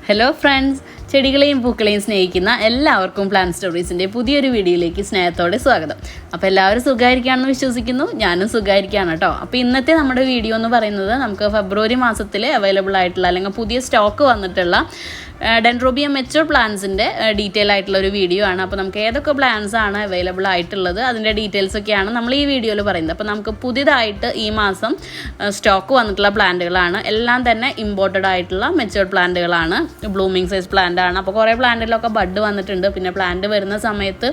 Hello friends, ചെടികളെയും പൂക്കളെയും സ്നേഹിക്കുന്ന എല്ലാവർക്കും plant സ്റ്റോറീസിൻ്റെ പുതിയൊരു വീഡിയോയിലേക്ക് സ്നേഹത്തോടെ സ്വാഗതം. അപ്പോൾ എല്ലാവരും സുഖമായിരിക്കുകയാണെന്ന് വിശ്വസിക്കുന്നു. ഞാനും സുഖമായിരിക്കുകയാണ് കേട്ടോ. അപ്പോൾ ഇന്നത്തെ നമ്മുടെ വീഡിയോ എന്ന് പറയുന്നത് നമുക്ക് ഫെബ്രുവരി മാസത്തിൽ അവൈലബിൾ ആയിട്ടുള്ള അല്ലെങ്കിൽ പുതിയ സ്റ്റോക്ക് വന്നിട്ടുള്ള ഡെൻഡ്രോബിയം മെച്ചൂർ പ്ലാന്റ്സിൻ്റെ ഡീറ്റെയിൽ ആയിട്ടുള്ള ഒരു വീഡിയോ ആണ്. അപ്പോൾ നമുക്ക് ഏതൊക്കെ പ്ലാന്റ്സ് ആണ് അവൈലബിൾ ആയിട്ടുള്ളത് അതിൻ്റെ ഡീറ്റെയിൽസൊക്കെയാണ് നമ്മൾ ഈ വീഡിയോയിൽ പറയുന്നത്. അപ്പോൾ നമുക്ക് പുതിയതായിട്ട് ഈ മാസം സ്റ്റോക്ക് വന്നിട്ടുള്ള പ്ലാന്റുകളാണ്. എല്ലാം തന്നെ ഇമ്പോർട്ടഡ് ആയിട്ടുള്ള മെച്ചൂർഡ് പ്ലാന്റുകളാണ്, ബ്ലൂമിങ് സൈസ് പ്ലാന്റ് ആണ്. അപ്പോൾ കുറേ പ്ലാന്റിലൊക്കെ ബഡ് വന്നിട്ടുണ്ട്. പിന്നെ പ്ലാന്റ് വരുന്ന സമയത്ത്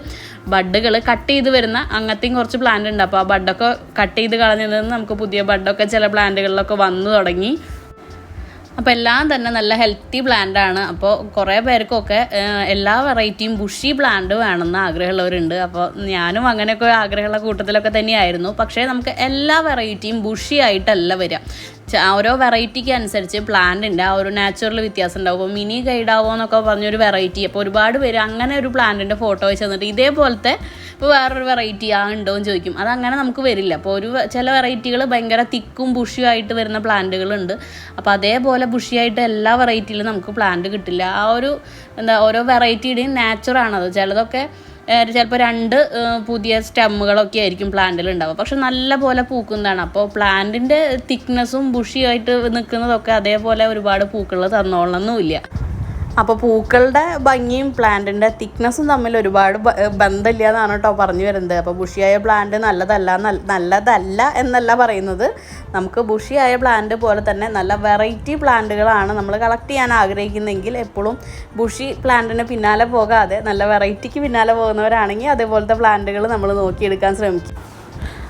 ബഡുകൾ കട്ട് ചെയ്ത് വരുന്ന അങ്ങനത്തെയും കുറച്ച് പ്ലാന്റ് ഉണ്ട്. അപ്പോൾ ആ ബഡൊക്കെ കട്ട് ചെയ്ത് കളഞ്ഞതിൽ നിന്ന് നമുക്ക് പുതിയ ബഡൊക്കെ ചില പ്ലാന്റുകളിലൊക്കെ വന്നു തുടങ്ങി. അപ്പോൾ എല്ലാം തന്നെ നല്ല ഹെൽത്തി പ്ലാന്റ് ആണ്. അപ്പോൾ കുറേ പേർക്കൊക്കെ എല്ലാ വെറൈറ്റിയും ബുഷി പ്ലാന്റ് വേണമെന്ന് ആഗ്രഹമുള്ളവരുണ്ട്. അപ്പോൾ ഞാനും അങ്ങനെയൊക്കെ ആഗ്രഹമുള്ള കൂട്ടത്തിലൊക്കെ തന്നെയായിരുന്നു. പക്ഷേ നമുക്ക് എല്ലാ വെറൈറ്റിയും ബുഷി ആയിട്ടല്ല വരിക. ഓരോ വെറൈറ്റിക്ക് അനുസരിച്ച് പ്ലാന്റിൻ്റെ ആ ഒരു നാച്ചുറൽ വ്യത്യാസം ഉണ്ടാവും. അപ്പോൾ മിനി ഗൈഡാവോ എന്നൊക്കെ പറഞ്ഞൊരു വെറൈറ്റി, അപ്പോൾ ഒരുപാട് പേര് അങ്ങനെ ഒരു പ്ലാന്റിൻ്റെ ഫോട്ടോ വെച്ച് തന്നിട്ട് ഇതേപോലത്തെ ഇപ്പോൾ വേറൊരു വെറൈറ്റി ഉണ്ടോ എന്ന് ചോദിക്കും. അതങ്ങനെ നമുക്ക് വരില്ല. അപ്പോൾ ചില വെറൈറ്റികൾ ഭയങ്കര തിക്കും ബുഷിയായിട്ട് വരുന്ന പ്ലാന്റുകളുണ്ട്. അപ്പോൾ അതേപോലെ ബുഷിയായിട്ട് എല്ലാ വെറൈറ്റിയിലും നമുക്ക് പ്ലാന്റ് കിട്ടില്ല. ആ ഒരു ഓരോ വെറൈറ്റിയുടെയും നാച്ചുറാണത്. ചിലതൊക്കെ ചിലപ്പോൾ രണ്ട് പുതിയ സ്റ്റെമ്മുകളൊക്കെ ആയിരിക്കും പ്ലാന്റിൽ ഉണ്ടാവുക, പക്ഷെ നല്ല പോലെ പൂക്കുന്നതാണ്. അപ്പോൾ പ്ലാന്റിൻ്റെ തിക്നെസ്സും ബുഷിയായിട്ട് നിൽക്കുന്നതൊക്കെ അതേപോലെ ഒരുപാട് പൂക്കൾ തന്നോളണമെന്നുമില്ല. അപ്പോൾ പൂക്കളുടെ ഭംഗിയും പ്ലാന്റിൻ്റെ തിക്നെസ്സും തമ്മിൽ ഒരുപാട് ബന്ധമില്ല എന്നാണ് കേട്ടോ പറഞ്ഞു വരുന്നത്. അപ്പോൾ ബുഷിയായ പ്ലാന്റ് നല്ലതല്ല എന്നല്ല പറയുന്നത്. നമുക്ക് ബുഷിയായ പ്ലാന്റ് പോലെ തന്നെ നല്ല വെറൈറ്റി പ്ലാന്റുകളാണ് നമ്മൾ കളക്ട് ചെയ്യാൻ ആഗ്രഹിക്കുന്നതെങ്കിൽ എപ്പോഴും ബുഷി പ്ലാന്റിന് പിന്നാലെ പോകാതെ നല്ല വെറൈറ്റിക്ക് പിന്നാലെ പോകുന്നവരാണെങ്കിൽ അതേപോലത്തെ പ്ലാന്റുകൾ നമ്മൾ നോക്കിയെടുക്കാൻ ശ്രമിക്കും.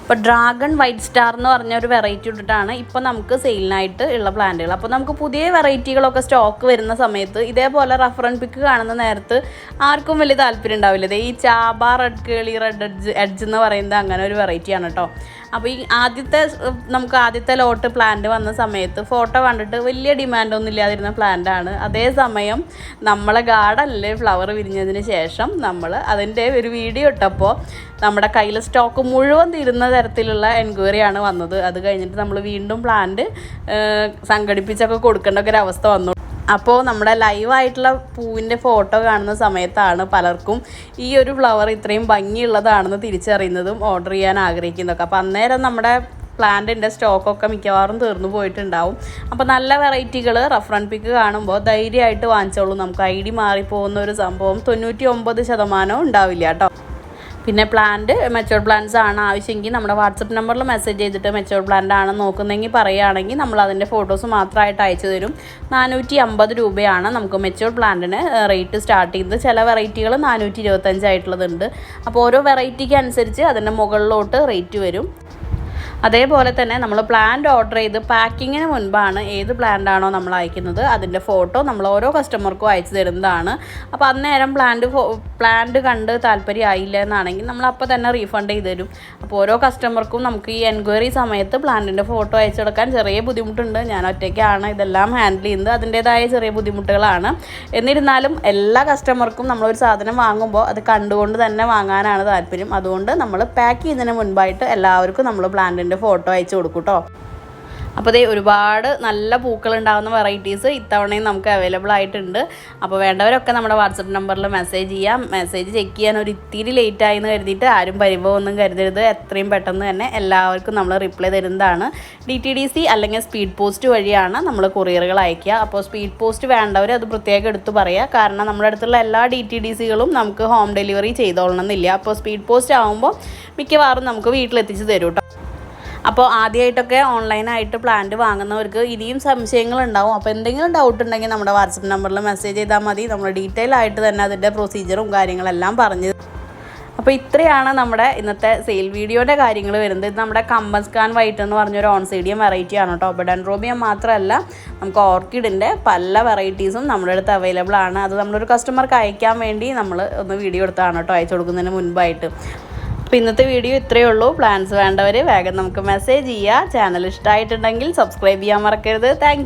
അപ്പോൾ ഡ്രാഗൺ വൈറ്റ് സ്റ്റാർ എന്ന് പറഞ്ഞ ഒരു വെറൈറ്റി ഇട്ടിട്ടാണ് ഇപ്പോൾ നമുക്ക് സെയിലിനായിട്ട് ഉള്ള പ്ലാന്റുകൾ. അപ്പോൾ നമുക്ക് പുതിയ വെറൈറ്റികളൊക്കെ സ്റ്റോക്ക് വരുന്ന സമയത്ത് ഇതേപോലെ റഫറൻസ് പിക്ക് കാണുന്ന നേരത്ത് ആർക്കും വലിയ താല്പര്യം ഉണ്ടാവില്ല. ഈ ചാബ റെഡ് കേളി റെഡ് എഡ്ജ് എന്ന് പറയുന്നത് അങ്ങനെ ഒരു വെറൈറ്റിയാണ് കേട്ടോ. അപ്പോൾ ഈ നമുക്ക് ആദ്യത്തെ ലോട്ട് പ്ലാന്റ് വന്ന സമയത്ത് ഫോട്ടോ കണ്ടിട്ട് വലിയ ഡിമാൻഡൊന്നും ഇല്ലാതിരുന്ന പ്ലാന്റാണ്. അതേസമയം നമ്മളെ ഗാർഡനിൽ ഫ്ലവർ വിരിഞ്ഞതിന് ശേഷം നമ്മൾ അതിൻ്റെ ഒരു വീഡിയോ ഇട്ടപ്പോൾ നമ്മുടെ കയ്യിൽ സ്റ്റോക്ക് മുഴുവൻ തീരുന്ന തരത്തിലുള്ള എൻക്വയറിയാണ് വന്നത്. അത് കഴിഞ്ഞിട്ട് നമ്മൾ വീണ്ടും പ്ലാന്റ് സംഘടിപ്പിച്ചൊക്കെ കൊടുക്കേണ്ട ഒരു അവസ്ഥ വന്നു. അപ്പോൾ നമ്മുടെ ലൈവായിട്ടുള്ള പൂവിൻ്റെ ഫോട്ടോ കാണുന്ന സമയത്താണ് പലർക്കും ഈ ഒരു ഫ്ലവർ ഇത്രയും ഭംഗിയുള്ളതാണെന്ന് തിരിച്ചറിയുന്നതും ഓർഡർ ചെയ്യാൻ ആഗ്രഹിക്കുന്നതൊക്കെ. അപ്പോൾ അന്നേരം നമ്മുടെ പ്ലാന്റിൻ്റെ സ്റ്റോക്കൊക്കെ മിക്കവാറും തീർന്നു പോയിട്ടുണ്ടാവും. അപ്പോൾ നല്ല വെറൈറ്റികൾ റഫറൻസ് പിക്ക് കാണുമ്പോൾ ധൈര്യമായിട്ട് വാങ്ങിച്ചോളൂ. നമുക്ക് ഐ ഡി മാറിപ്പോകുന്ന ഒരു സംഭവം 99% ഉണ്ടാവില്ല കേട്ടോ. പിന്നെ പ്ലാന്റ് മെച്ചൂർഡ് പ്ലാന്റ്സ് ആണ് ആവശ്യമെങ്കിൽ നമ്മുടെ വാട്സപ്പ് നമ്പറിൽ മെസ്സേജ് ചെയ്തിട്ട് മെച്ചൂർഡ് പ്ലാന്റ് ആണെന്ന് നോക്കുന്നെങ്കിൽ പറയുകയാണെങ്കിൽ നമ്മൾ അതിൻ്റെ ഫോട്ടോസ് മാത്രമായിട്ട് അയച്ചു തരും. 450 രൂപയാണ് നമുക്ക് മെച്ചൂർഡ് പ്ലാന്റിന് റേറ്റ് സ്റ്റാർട്ട് ചെയ്യുന്നത്. ചില വെറൈറ്റികൾ 425 ആയിട്ടുള്ളതുണ്ട്. അപ്പോൾ ഓരോ വെറൈറ്റിക്ക് അനുസരിച്ച് അതിൻ്റെ മുകളിലോട്ട് റേറ്റ് വരും. അതേപോലെ തന്നെ നമ്മൾ പ്ലാന്റ് ഓർഡർ ചെയ്ത് പാക്കിങ്ങിന് മുൻപാണ് ഏത് പ്ലാന്റ് ആണോ നമ്മൾ അയക്കുന്നത് അതിൻ്റെ ഫോട്ടോ നമ്മൾ ഓരോ കസ്റ്റമർക്കും അയച്ചു തരുന്നതാണ്. അപ്പോൾ അന്നേരം പ്ലാന്റ് കണ്ട് താല്പര്യമായില്ല എന്നാണെങ്കിൽ നമ്മൾ അപ്പോൾ തന്നെ റീഫണ്ട് ചെയ്ത് തരും. അപ്പോൾ ഓരോ കസ്റ്റമർക്കും നമുക്ക് ഈ എൻക്വയറി സമയത്ത് പ്ലാന്റിൻ്റെ ഫോട്ടോ അയച്ചെടുക്കാൻ ചെറിയ ബുദ്ധിമുട്ടുണ്ട്. ഞാൻ ഒറ്റയ്ക്കാണ് ഇതെല്ലാം ഹാൻഡിൽ ചെയ്യുന്നത്. അതിൻ്റേതായ ചെറിയ ബുദ്ധിമുട്ടുകളാണ്. എന്നിരുന്നാലും എല്ലാ കസ്റ്റമർക്കും നമ്മളൊരു സാധനം വാങ്ങുമ്പോൾ അത് കണ്ടുകൊണ്ട് തന്നെ വാങ്ങാനാണ് താല്പര്യം. അതുകൊണ്ട് നമ്മൾ പാക്ക് ചെയ്യുന്നതിന് മുൻപായിട്ട് എല്ലാവർക്കും നമ്മൾ പ്ലാന്റിൻ്റെ ഫോട്ടോ അയച്ചു കൊടുക്കും കേട്ടോ. അപ്പോൾ ഒരുപാട് നല്ല പൂക്കൾ ഉണ്ടാകുന്ന വെറൈറ്റീസ് ഇത്തവണയും നമുക്ക് അവൈലബിൾ ആയിട്ടുണ്ട്. അപ്പോൾ വേണ്ടവരൊക്കെ നമ്മുടെ വാട്സപ്പ് നമ്പറിൽ മെസ്സേജ് ചെയ്യാം. മെസ്സേജ് ചെക്ക് ചെയ്യാൻ ഒരു ഇത്തിരി ലേറ്റായി എന്ന് കരുതിയിട്ട് ആരും പരിഭവമൊന്നും കരുതരുത്. എത്രയും പെട്ടെന്ന് തന്നെ എല്ലാവർക്കും നമ്മൾ റിപ്ലൈ തരുന്നതാണ്. DTDC അല്ലെങ്കിൽ സ്പീഡ് പോസ്റ്റ് വഴിയാണ് നമ്മൾ കൊറിയറുകൾ അയക്കുക. അപ്പോൾ സ്പീഡ് പോസ്റ്റ് വേണ്ടവർ അത് പ്രത്യേകം എടുത്ത് പറയുക. കാരണം നമ്മുടെ അടുത്തുള്ള എല്ലാ DTDCകളും നമുക്ക് ഹോം ഡെലിവറി ചെയ്തോളണമെന്നില്ല. അപ്പോൾ സ്പീഡ് പോസ്റ്റ് ആകുമ്പോൾ മിക്കവാറും നമുക്ക് വീട്ടിലെത്തിച്ച് തരും കേട്ടോ. അപ്പോൾ ആദ്യമായിട്ടൊക്കെ ഓൺലൈനായിട്ട് പ്ലാന്റ് വാങ്ങുന്നവർക്ക് ഇനിയും സംശയങ്ങളുണ്ടാവും. അപ്പോൾ എന്തെങ്കിലും ഡൗട്ട് ഉണ്ടെങ്കിൽ നമ്മുടെ വാട്സപ്പ് നമ്പറിൽ മെസ്സേജ് ചെയ്താൽ മതി. നമ്മൾ ഡീറ്റെയിൽ ആയിട്ട് തന്നെ അതിൻ്റെ പ്രൊസീജിയറും കാര്യങ്ങളെല്ലാം പറഞ്ഞു. അപ്പോൾ ഇത്രയാണ് നമ്മുടെ ഇന്നത്തെ സെയിൽ വീഡിയോയുടെ കാര്യങ്ങൾ വരുന്നത്. ഇത് നമ്മുടെ കമ്പസ്കാൻ വൈറ്റ് എന്ന് പറഞ്ഞൊരു ഓൺസൈഡിയം വെറൈറ്റി ആണ് കേട്ടോ. അപ്പോൾ ഡെൻഡ്രോബിയം മാത്രമല്ല നമുക്ക് ഓർക്കിഡിൻ്റെ പല വെറൈറ്റീസും നമ്മുടെ അടുത്ത് അവൈലബിൾ ആണ്. അത് നമ്മളൊരു കസ്റ്റമർക്ക് അയക്കാൻ വേണ്ടി നമ്മൾ ഒന്ന് വീഡിയോ എടുത്താണ് കേട്ടോ, അയച്ചു കൊടുക്കുന്നതിന് മുൻപായിട്ട്. അപ്പോൾ ഇന്നത്തെ വീഡിയോ ഇത്രയേ ഉള്ളൂ. പ്ലാൻസ് വേണ്ടവർ വേഗം നമുക്ക് മെസ്സേജ് ചെയ്യുക. ചാനൽ ഇഷ്ടമായിട്ടുണ്ടെങ്കിൽ സബ്സ്ക്രൈബ് ചെയ്യാൻ മറക്കരുത്. താങ്ക്